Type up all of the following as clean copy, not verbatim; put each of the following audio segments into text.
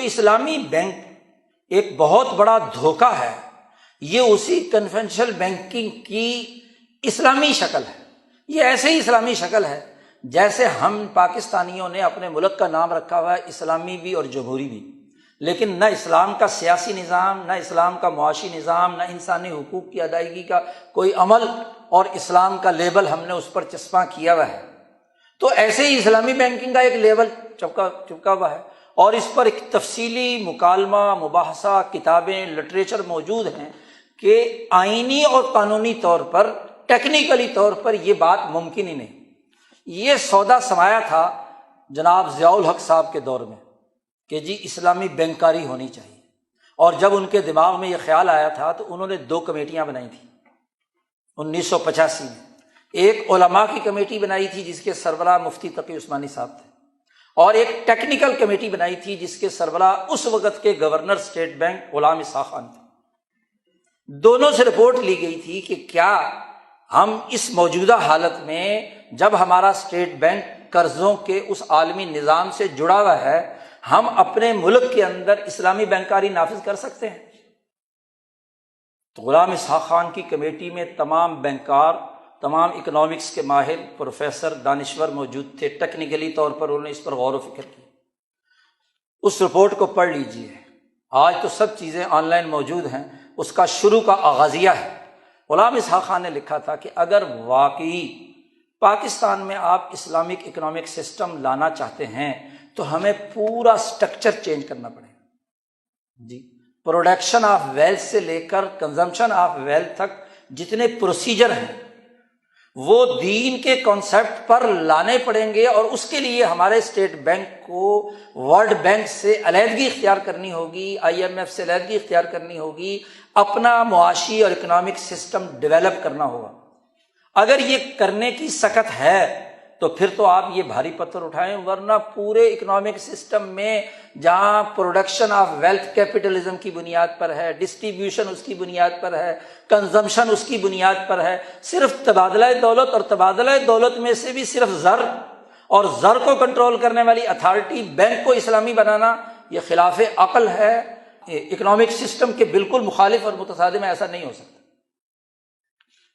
اسلامی بینک ایک بہت بڑا دھوکہ ہے، یہ اسی کنونشنل بینکنگ کی اسلامی شکل ہے۔ یہ ایسے ہی اسلامی شکل ہے جیسے ہم پاکستانیوں نے اپنے ملک کا نام رکھا ہوا ہے اسلامی بھی اور جمہوری بھی، لیکن نہ اسلام کا سیاسی نظام، نہ اسلام کا معاشی نظام، نہ انسانی حقوق کی ادائیگی کا کوئی عمل، اور اسلام کا لیبل ہم نے اس پر چسپاں کیا ہوا ہے۔ تو ایسے ہی اسلامی بینکنگ کا ایک لیبل چپکا ہوا ہے، اور اس پر ایک تفصیلی مکالمہ، مباحثہ، کتابیں، لٹریچر موجود ہیں کہ آئینی اور قانونی طور پر، ٹیکنیکلی طور پر یہ بات ممکن ہی نہیں۔ یہ سودا سمایا تھا جناب ضیاء الحق صاحب کے دور میں کہ جی اسلامی بینکاری ہونی چاہیے، اور جب ان کے دماغ میں یہ خیال آیا تھا تو انہوں نے 2 کمیٹیاں بنائی تھیں 1985 میں۔ ایک علماء کی کمیٹی بنائی تھی جس کے سربراہ مفتی تقی عثمانی صاحب تھے، اور ایک ٹیکنیکل کمیٹی بنائی تھی جس کے سربراہ اس وقت کے governor state bank Ghulam Ishaq Khan تھے۔ دونوں سے رپورٹ لی گئی تھی کہ کیا ہم اس موجودہ حالت میں، جب ہمارا اسٹیٹ بینک قرضوں کے اس عالمی نظام سے جڑا ہوا ہے، ہم اپنے ملک کے اندر اسلامی بینکاری نافذ کر سکتے ہیں؟ تو غلام اسحاق خان کی کمیٹی میں تمام بینکار، تمام اکنامکس کے ماہر، پروفیسر، دانشور موجود تھے۔ ٹیکنیکلی طور پر انہوں نے اس پر غور و فکر کی۔ اس رپورٹ کو پڑھ لیجئے، آج تو سب چیزیں آن لائن موجود ہیں، اس کا شروع کا آغازیہ ہے۔ غلام اسحاق خان نے لکھا تھا کہ اگر واقعی پاکستان میں آپ اسلامک اکنامک سسٹم لانا چاہتے ہیں تو ہمیں پورا سٹرکچر چینج کرنا پڑے گا جی۔ پروڈکشن آف ویلتھ سے لے کر کنزمپشن آف ویلتھ تک جتنے پروسیجر ہیں وہ دین کے کانسیپٹ پر لانے پڑیں گے، اور اس کے لیے ہمارے اسٹیٹ بینک کو ورلڈ بینک سے علیحدگی اختیار کرنی ہوگی، IMF سے علیحدگی اختیار کرنی ہوگی، اپنا معاشی اور اکنامک سسٹم ڈیولپ کرنا ہوگا۔ اگر یہ کرنے کی سکت ہے تو پھر تو آپ یہ بھاری پتھر اٹھائیں، ورنہ پورے اکنامک سسٹم میں جہاں پروڈکشن آف ویلتھ کیپٹلزم کی بنیاد پر ہے، ڈسٹریبیوشن اس کی بنیاد پر ہے، کنزمپشن اس کی بنیاد پر ہے، صرف تبادلہ دولت، اور تبادلہ دولت میں سے بھی صرف زر، اور زر کو کنٹرول کرنے والی اتھارٹی بینک کو اسلامی بنانا، یہ خلاف عقل ہے، اکنامک سسٹم کے بالکل مخالف اور متصادم ہے، ایسا نہیں ہو سکتا۔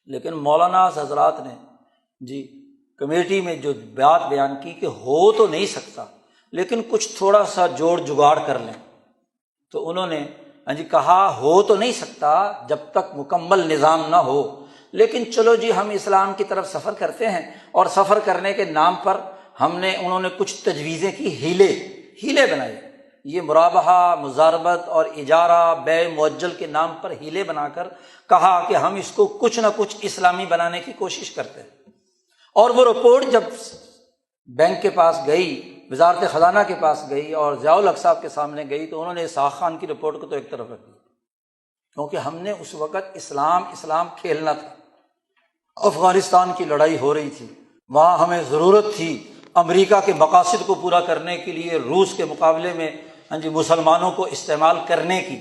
لیکن مولانا حضرات نے جی کمیٹی میں جو بات بیان کی کہ ہو تو نہیں سکتا لیکن کچھ تھوڑا سا جوڑ جگاڑ کر لیں، تو انہوں نے کہا ہو تو نہیں سکتا جب تک مکمل نظام نہ ہو، لیکن چلو جی ہم اسلام کی طرف سفر کرتے ہیں، اور سفر کرنے کے نام پر انہوں نے کچھ تجویزیں کی، ہیلے بنائے، یہ مرابحہ، مزاربت اور اجارہ، بیع مؤجل کے نام پر ہیلے بنا کر کہا کہ ہم اس کو کچھ نہ کچھ اسلامی بنانے کی کوشش کرتے ہیں۔ اور وہ رپورٹ جب بینک کے پاس گئی، وزارت خزانہ کے پاس گئی اور ضیاء الحق صاحب کے سامنے گئی، تو انہوں نے اسحاق خان کی رپورٹ کو تو ایک طرف رکھ دیا، کیونکہ ہم نے اس وقت اسلام کھیلنا تھا۔ افغانستان کی لڑائی ہو رہی تھی، وہاں ہمیں ضرورت تھی امریکہ کے مقاصد کو پورا کرنے کے لیے روس کے مقابلے میں مسلمانوں کو استعمال کرنے کی،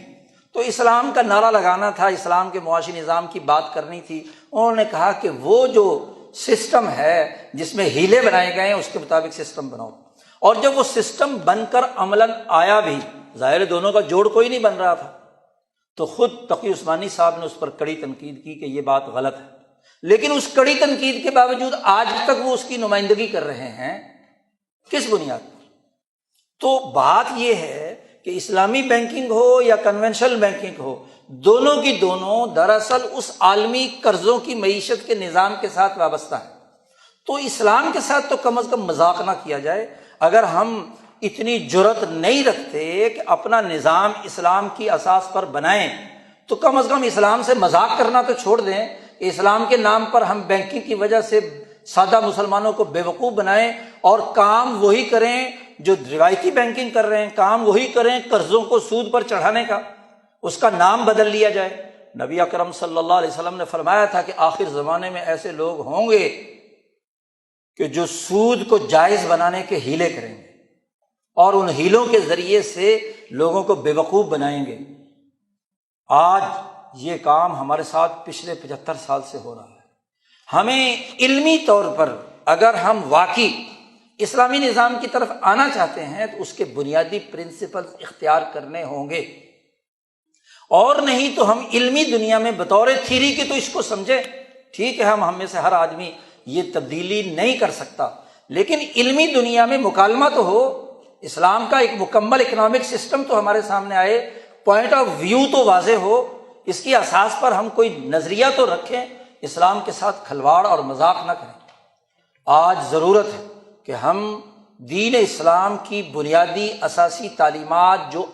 تو اسلام کا نعرہ لگانا تھا، اسلام کے معاشی نظام کی بات کرنی تھی۔ انہوں نے کہا کہ وہ جو سسٹم ہے جس میں ہیلے بنائے گئے ہیں اس کے مطابق سسٹم بناؤ، اور جب وہ سسٹم بن کر عملاً آیا بھی، ظاہر دونوں کا جوڑ کوئی نہیں بن رہا تھا، تو خود تقی عثمانی صاحب نے اس پر کڑی تنقید کی کہ یہ بات غلط ہے، لیکن اس کڑی تنقید کے باوجود آج تک وہ اس کی نمائندگی کر رہے ہیں، کس بنیاد پر؟ تو بات یہ ہے کہ اسلامی بینکنگ ہو یا کنونشنل بینکنگ ہو، دونوں کی دونوں دراصل اس عالمی قرضوں کی معیشت کے نظام کے ساتھ وابستہ ہے۔ تو اسلام کے ساتھ تو کم از کم مذاق نہ کیا جائے۔ اگر ہم اتنی جرأت نہیں رکھتے کہ اپنا نظام اسلام کی اساس پر بنائیں، تو کم از کم اسلام سے مذاق کرنا تو چھوڑ دیں۔ اسلام کے نام پر ہم بینکنگ کی وجہ سے سادہ مسلمانوں کو بے وقوف بنائیں، اور کام وہی کریں جو روایتی بینکنگ کر رہے ہیں، کام وہی کریں قرضوں کو سود پر چڑھانے کا، اس کا نام بدل لیا جائے۔ نبی اکرم صلی اللہ علیہ وسلم نے فرمایا تھا کہ آخر زمانے میں ایسے لوگ ہوں گے کہ جو سود کو جائز بنانے کے ہیلے کریں گے، اور ان ہیلوں کے ذریعے سے لوگوں کو بے وقوف بنائیں گے۔ آج یہ کام ہمارے ساتھ پچھلے 75 سال سے ہو رہا ہے۔ ہمیں علمی طور پر اگر ہم واقعی اسلامی نظام کی طرف آنا چاہتے ہیں تو اس کے بنیادی پرنسپلز اختیار کرنے ہوں گے، اور نہیں تو ہم علمی دنیا میں بطور تھیری کے تو اس کو سمجھیں، ٹھیک ہے ہم میں سے ہر آدمی یہ تبدیلی نہیں کر سکتا، لیکن علمی دنیا میں مکالمہ تو ہو، اسلام کا ایک مکمل اکنامک سسٹم تو ہمارے سامنے آئے، پوائنٹ آف ویو تو واضح ہو، اس کی اساس پر ہم کوئی نظریہ تو رکھیں، اسلام کے ساتھ کھلواڑ اور مذاق نہ کریں۔ آج ضرورت ہے کہ ہم دین اسلام کی بنیادی اساسی تعلیمات جو